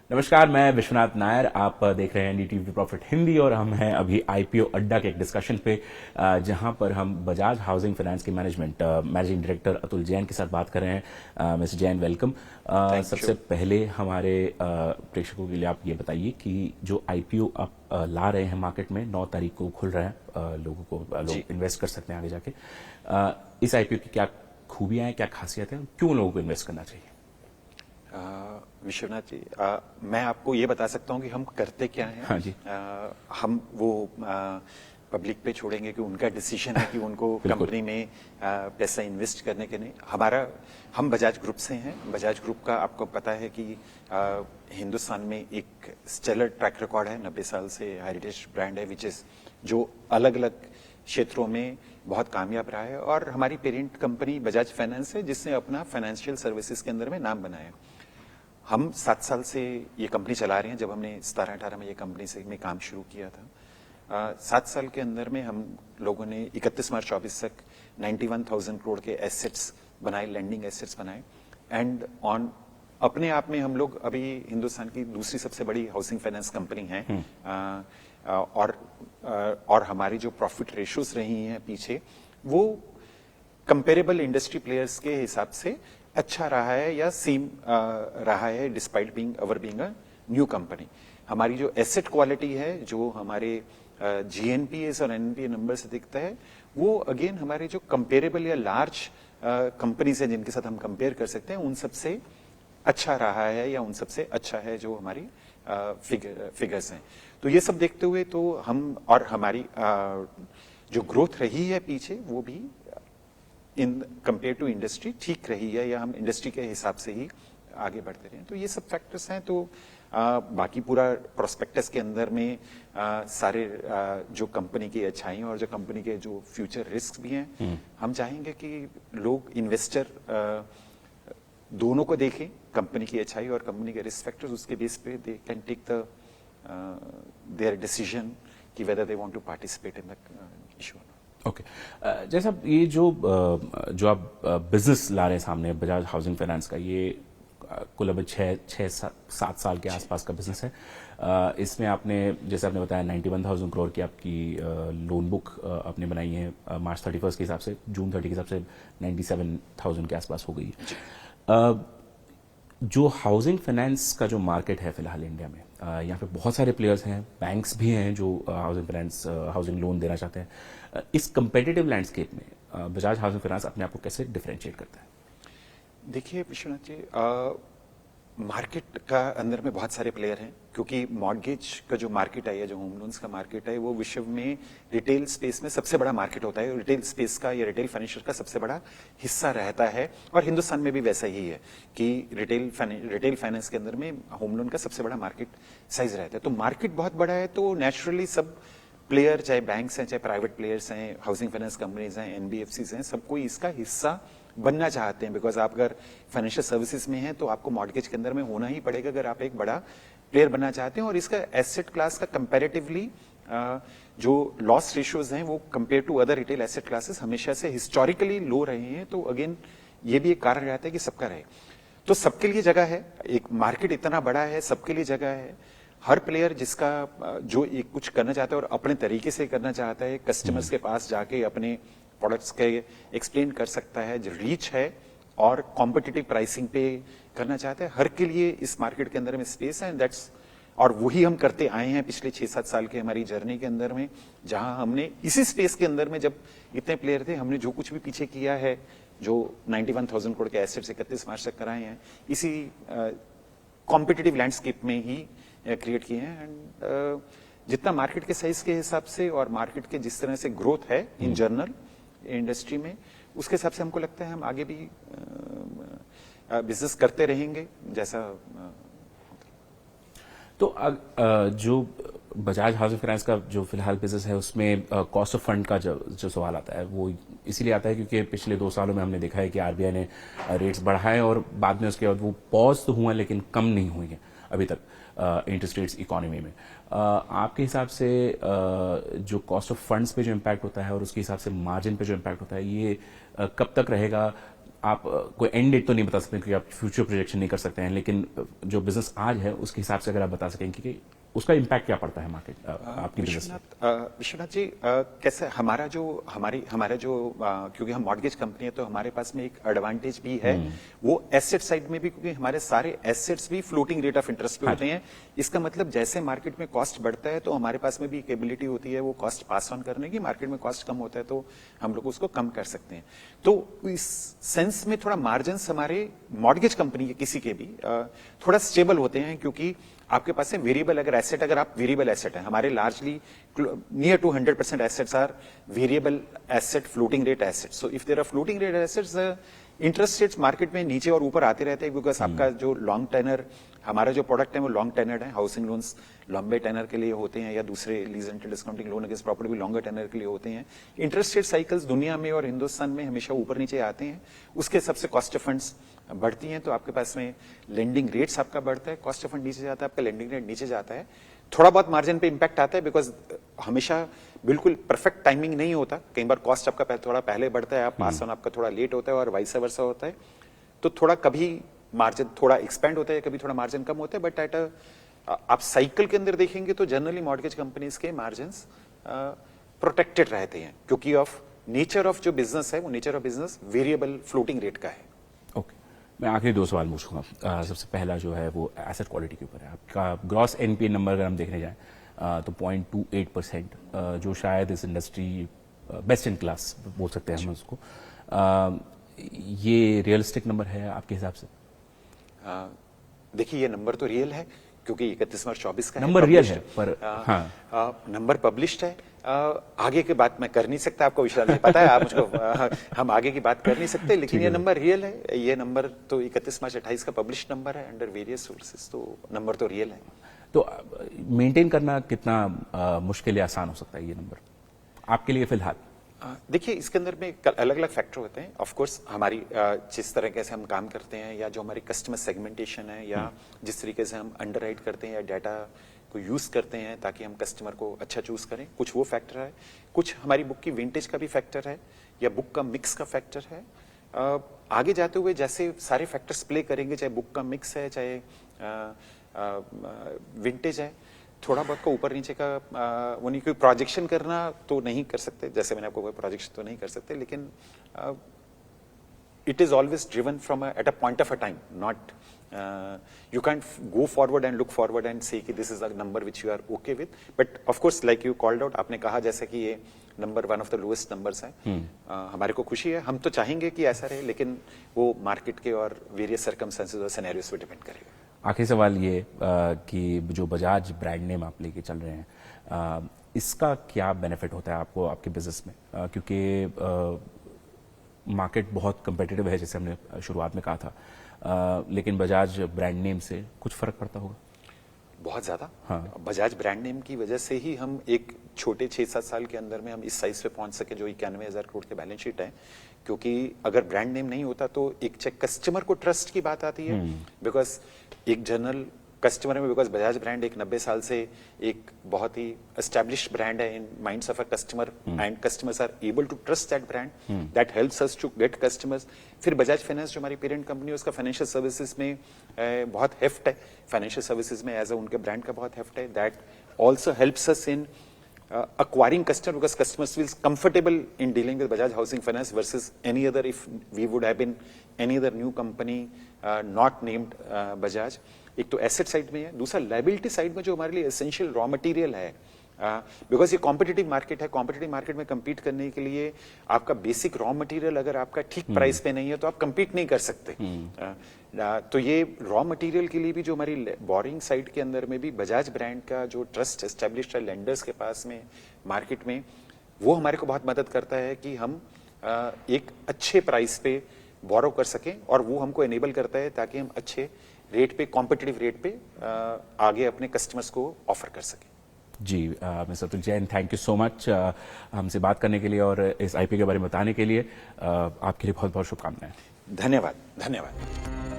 नमस्कार, मैं विश्वनाथ नायर। आप देख रहे हैं एनडीटीवी प्रॉफिट हिंदी और हम हैं अभी आईपीओ अड्डा के एक डिस्कशन पे, जहां पर हम बजाज हाउसिंग फाइनेंस के मैनेजिंग डायरेक्टर अतुल जैन के साथ बात कर रहे हैं। Mister Jain, welcome. सबसे पहले हमारे प्रेक्षकों के लिए आप ये बताइए कि जो आईपीओ आप ला रहे हैं मार्केट में, 9 तारीख को खुल रहा है, लोग इन्वेस्ट कर सकते हैं आगे जाके। इस आईपीओ की क्या खूबियां हैं, क्या खासियत है, क्यों लोगों को इन्वेस्ट करना चाहिए? विश्वनाथ जी, मैं आपको ये बता सकता हूँ कि हम करते क्या हैं। हाँ जी। हम वो पब्लिक पे छोड़ेंगे कि उनका डिसीजन है कि उनको कंपनी में पैसा इन्वेस्ट करने के नहीं। हम बजाज ग्रुप से हैं। बजाज ग्रुप का आपको पता है कि हिंदुस्तान में एक स्टेलर ट्रैक रिकॉर्ड है, 90 साल से हेरिटेज ब्रांड है, विच इज जो अलग अलग क्षेत्रों में बहुत कामयाब रहा है। और हमारी पेरेंट कंपनी बजाज फाइनेंस है, जिसने अपना फाइनेंशियल सर्विसेज के अंदर में नाम बनाया। हम 7 साल से ये कंपनी चला रहे हैं। जब हमने 17-18 में ये कंपनी से में काम शुरू किया था, 7 साल के अंदर में हम लोगों ने 31 मार्च 24 तक 91,000 करोड़ के एसेट्स बनाए, लेंडिंग एसेट्स बनाए। एंड ऑन अपने आप में हम लोग अभी हिंदुस्तान की दूसरी सबसे बड़ी हाउसिंग फाइनेंस कंपनी है। और हमारी जो प्रॉफिट रेशियोज रही हैं पीछे, वो कंपेरेबल इंडस्ट्री प्लेयर्स के हिसाब से अच्छा रहा है या सेम रहा है, despite being a new company. हमारी जो एसेट क्वालिटी है, जो हमारे जीएनपीएस और एनपीए नंबर से दिखता है, वो अगेन हमारे जो कंपेरेबल या लार्ज कंपनीज हैं जिनके साथ हम कंपेयर कर सकते हैं, उन सबसे अच्छा रहा है या उन सबसे अच्छा है जो हमारी फिगर्स हैं। तो ये सब देखते हुए तो हम और हमारी जो ग्रोथ रही है पीछे, वो भी इन कंपेयर टू इंडस्ट्री ठीक रही है, या हम इंडस्ट्री के हिसाब से ही आगे बढ़ते रहे। तो ये सब फैक्टर्स हैं। तो बाकी पूरा प्रोस्पेक्टस के अंदर में सारे जो कंपनी की अच्छाई और जो कंपनी के जो फ्यूचर रिस्क भी हैं, हम चाहेंगे कि लोग इन्वेस्टर दोनों को देखें, कंपनी की अच्छाई और कंपनी के रिस्क फैक्टर्स। उसके बेस पे they can take the their decision कि whether they want to participate in the issue. Okay, जैसा ये जो आप बिजनेस ला रहे हैं सामने, बजाज हाउसिंग फाइनेंस का, ये कुल अब 6-7 साल के आसपास का बिजनेस है। इसमें आपने, जैसे आपने बताया, 91,000 करोड़ की आपकी लोन बुक आपने बनाई है। मार्च 31 के हिसाब से, जून 30 के हिसाब से 97,000 के आसपास हो गई है। जो हाउसिंग फाइनेंस का जो मार्केट है फिलहाल इंडिया में, यहाँ पे बहुत सारे प्लेयर्स हैं, बैंक्स भी हैं जो हाउसिंग फाइनेंस, हाउसिंग लोन देना चाहते हैं। इस कंपेटिटिव लैंडस्केप में बजाज हाउसिंग फाइनेंस अपने आप को कैसे डिफरेंशिएट करता है? देखिए विश्वनाथ जी, मार्केट का अंदर में बहुत सारे प्लेयर हैं, क्योंकि मॉर्गेज का जो मार्केट है या जो होम लोन्स का मार्केट है, वो विश्व में रिटेल स्पेस में सबसे बड़ा मार्केट होता है। रिटेल स्पेस का या रिटेल फाइनेंशियल का सबसे बड़ा हिस्सा रहता है। और हिंदुस्तान में भी वैसा ही है कि रिटेल फाइनेंस के अंदर में होम लोन का सबसे बड़ा मार्केट साइज रहता है। तो मार्केट बहुत बड़ा है, तो नेचुरली सब प्लेयर, चाहे बैंक्स हैं, चाहे प्राइवेट प्लेयर्स हैं, हाउसिंग फाइनेंस कंपनीज हैं, एनबीएफसीज हैं, सब कोई इसका हिस्सा बनना चाहते हैं। बिकॉज आप अगर फाइनेंशियल सर्विसेज में हैं, तो आपको मॉर्गेज के अंदर में होना ही पड़ेगा अगर आप एक बड़ा प्लेयर बनना चाहते हैं। और इसका एसेट क्लास का कंपैरेटिवली जो लॉस रेशियोज हैं, वो compare to other retail asset classes हमेशा से हिस्टोरिकली लो रहे हैं। तो अगेन ये भी एक कारण रहता है कि सबका रहे, तो सबके लिए जगह है। एक मार्केट इतना बड़ा है, सबके लिए जगह है। हर प्लेयर जिसका जो एक कुछ करना चाहता है और अपने तरीके से करना चाहता है, कस्टमर्स के पास जाके अपने प्रोडक्ट्स के एक्सप्लेन कर सकता है, जो रीच है और कॉम्पिटिटिव प्राइसिंग पे करना चाहता है, हर के लिए इस मार्केट के अंदर में स्पेस है। दैट्स और वही हम करते आए हैं पिछले 6-7 साल के हमारी जर्नी के अंदर में, जहां हमने इसी स्पेस के अंदर में, जब इतने प्लेयर थे, हमने जो कुछ भी पीछे किया है, जो 91,000 करोड़ के एसेट्स 31 मार्च तक कराए हैं, इसी कॉम्पिटिटिव लैंडस्केप में ही क्रिएट किए हैं। एंड जितना मार्केट के साइज के हिसाब से और मार्केट के जिस तरह से ग्रोथ है इन जनरल इंडस्ट्री में, उसके हिसाब से हमको लगता है हम आगे भी बिजनेस करते रहेंगे जैसा। तो जो बजाज हाउसिंग फाइनेंस का जो फिलहाल बिजनेस है, उसमें कॉस्ट ऑफ फंड का जो सवाल आता है, वो इसीलिए आता है क्योंकि पिछले 2 सालों में हमने देखा है कि आरबीआई ने रेट्स बढ़ाए और बाद में उसके बाद वो पॉज तो हुआ लेकिन कम नहीं हुई है अभी तक इंटरेस्ट रेट्स इकोनॉमी में। आपके हिसाब से जो कॉस्ट ऑफ फंड्स पे जो इम्पैक्ट होता है और उसके हिसाब से मार्जिन पे जो इम्पैक्ट होता है, ये कब तक रहेगा? आप कोई एंड डेट तो नहीं बता सकते क्योंकि आप फ्यूचर प्रोजेक्शन नहीं कर सकते हैं, लेकिन जो बिजनेस आज है उसके हिसाब से अगर आप बता सकें कि उसका इम्पैक्ट क्या पड़ता है मार्केट आपकी बिजनेस में। विश्वनाथ जी, कैसे हमारा जो क्योंकि हम मॉर्गेज कंपनी है तो हमारे पास में एक एडवांटेज भी है, वो एसेट साइड में भी, क्योंकि हमारे सारे एसेट्स भी फ्लोटिंग रेट ऑफ इंटरेस्ट पे होते हैं। इसका मतलब जैसे मार्केट में कॉस्ट बढ़ता है तो हमारे पास में भी एक एबिलिटी होती है वो कॉस्ट पास ऑन करने की। मार्केट में कॉस्ट कम होता है तो हम लोग उसको कम कर सकते हैं। तो इस सेंस में थोड़ा मार्जिन हमारे मॉर्गेज कंपनी के किसी के भी थोड़ा स्टेबल होते हैं, क्योंकि आपके पास है वेरिएबल, अगर आप वेरिएबल एसेट है, हमारे largely near to 100% assets are variable asset, floating rate asset. So if there are floating rate assets, interest rates market में नीचे और ऊपर आते रहते हैं, बिकॉज आपका जो लॉन्ग टेनर, हमारा जो प्रोडक्ट है वो लॉन्ग टेनर है। हाउसिंग लोन्स लंबे टेनर के लिए होते हैं, या दूसरे lease rental discounting loan against property भी लॉन्गर टेनर के लिए होते हैं। इंटरेस्ट रेट साइकिल्स दुनिया में और हिंदुस्तान में हमेशा ऊपर नीचे आते हैं, उसके हिसाब से कॉस्ट ऑफ फंड्स बढ़ती हैं, तो आपके पास में लेंडिंग रेट्स आपका बढ़ता है, कॉस्ट ऑफ फंड नीचे जाता है, आपका लेंडिंग रेट नीचे जाता है। थोड़ा बहुत मार्जिन पे इंपैक्ट आता है, बिकॉज हमेशा बिल्कुल परफेक्ट टाइमिंग नहीं होता। कई बार कॉस्ट आपका थोड़ा पहले बढ़ता है, आप पास ऑन आपका थोड़ा लेट होता है, और वाइस वर्सा होता है। तो थोड़ा कभी मार्जिन थोड़ा एक्सपेंड होता है, कभी थोड़ा मार्जिन कम होता है, बट एट आप साइकिल के अंदर देखेंगे तो जनरली मॉर्गेज कंपनीज के मार्जिन प्रोटेक्टेड रहते हैं, क्योंकि ऑफ नेचर ऑफ जो बिजनेस है, वो nature of business variable floating rate का है। ओके, मैं आखिरी 2 सवाल पूछूंगा। सबसे पहला जो है वो एसेट क्वालिटी के ऊपर है। आपका ग्रॉस एनपीए नंबर अगर हम देखने जाएं तो 0.28%, जो शायद इस इंडस्ट्री बेस्ट इन क्लास बोल सकते हैं हम उसको। ये रियलिस्टिक नंबर है आपके हिसाब से? देखिए, ये नंबर तो रियल है, क्योंकि 31 मार्च 24 का नंबर रियल है, पर हाँ नंबर पब्लिश्ड है। आगे की बात मैं कर नहीं सकता, आपको विश्वास नहीं पता है, आप मुझको हम आगे की बात कर नहीं सकते, लेकिन ये नंबर रियल है। ये नंबर तो 31 मार्च 28 का पब्लिश्ड नंबर है अंडर वेरियस सोर्सेज, तो नंबर तो रियल है। तो मेंटेन करना कितना मुश्किल या आसान हो सकता है ये नंबर आपके लिए फिलहाल? देखिए, इसके अंदर में अलग अलग फैक्टर होते हैं। ऑफ कोर्स हमारी जिस तरीके से हम काम करते हैं, या जो हमारी कस्टमर सेगमेंटेशन है, या जिस तरीके से हम अंडरराइट करते हैं या डाटा को यूज करते हैं ताकि हम कस्टमर को अच्छा चूज करें, कुछ वो फैक्टर है। कुछ हमारी बुक की विंटेज का भी फैक्टर है, या बुक का मिक्स का फैक्टर है। आगे जाते हुए जैसे सारे फैक्टर्स प्ले करेंगे, चाहे बुक का मिक्स है, चाहे विंटेज है, थोड़ा बहुत का ऊपर नीचे का वो नहीं, कोई प्रोजेक्शन करना तो नहीं कर सकते, जैसे मैंने आपको कोई प्रोजेक्शन तो नहीं कर सकते, लेकिन it is always driven from at a point of a time, not you can't go forward and look forward and say कि this is a number which you are okay with, but of course like you called out, आपने कहा जैसे कि ये number one of the lowest numbers है। हमारे को खुशी है, हम तो चाहेंगे कि ऐसा रहे, लेकिन वो मार्केट के और वेरियस सर्कमस्टेंसेस और सिनेरियोस पे डिपेंड करेगा। आखिरी सवाल ये कि जो बजाज ब्रांड नेम आप लेके चल रहे हैं, इसका क्या बेनिफिट होता है आपको आपके बिजनेस में? क्योंकि मार्केट बहुत कंपेटिटिव है, जैसे हमने शुरुआत में कहा था, लेकिन बजाज ब्रांड नेम से कुछ फर्क पड़ता होगा? बहुत ज्यादा। हाँ। बजाज ब्रांड नेम की वजह से ही हम एक छोटे 6-7 साल के अंदर में हम इस साइज पे पहुंच सके, जो 91,000 करोड़ के बैलेंस शीट है। क्योंकि अगर ब्रांड नेम नहीं होता तो एक चेक कस्टमर को ट्रस्ट की बात आती है, बिकॉज एक जनरल कस्टमर में, बिकॉज बजाज ब्रांड एक 90 साल से एक बहुत ही एस्टैब्लिश्ड ब्रांड है in minds of a customer, and customers are able to trust that brand, that helps us to get customers. फिर बजाज फाइनेंस जो हमारी पेरेंट कंपनी है, उसका फाइनेंशियल सर्विसेज में बहुत हेफ्ट है, फाइनेंशियल सर्विसेज में एज अ उनके ब्रांड का बहुत हेफ्ट है, that also helps us in acquiring customer, because customers feels comfortable in dealing with Bajaj Housing Finance versus any other, if we would have been any other new company not named Bajaj। एक तो asset side में है, दूसरा liability side में जो हमारे लिए essential raw material है, बिकॉज ये कॉम्पिटिटिव मार्केट है। कॉम्पिटिटिव मार्केट में कम्पीट करने के लिए आपका बेसिक रॉ मटेरियल अगर आपका ठीक प्राइस पे नहीं है तो आप कम्पीट नहीं कर सकते। तो ये रॉ मटेरियल के लिए भी जो हमारी बोरिंग साइड के अंदर में भी बजाज ब्रांड का जो ट्रस्ट एस्टेब्लिश्ड है लेंडर्स के पास में मार्केट में, वो हमारे को बहुत मदद करता है कि हम एक अच्छे प्राइस पे बोरो कर सकें, और वो हमको एनेबल करता है ताकि हम अच्छे रेट पे, कॉम्पिटिटिव रेट पे आगे अपने कस्टमर्स को ऑफर कर सकें। जी, mister Atul Jain, thank you so much हमसे बात करने के लिए और इस आईपीओ के बारे में बताने के लिए। आपके लिए बहुत बहुत शुभकामनाएं। धन्यवाद। धन्यवाद।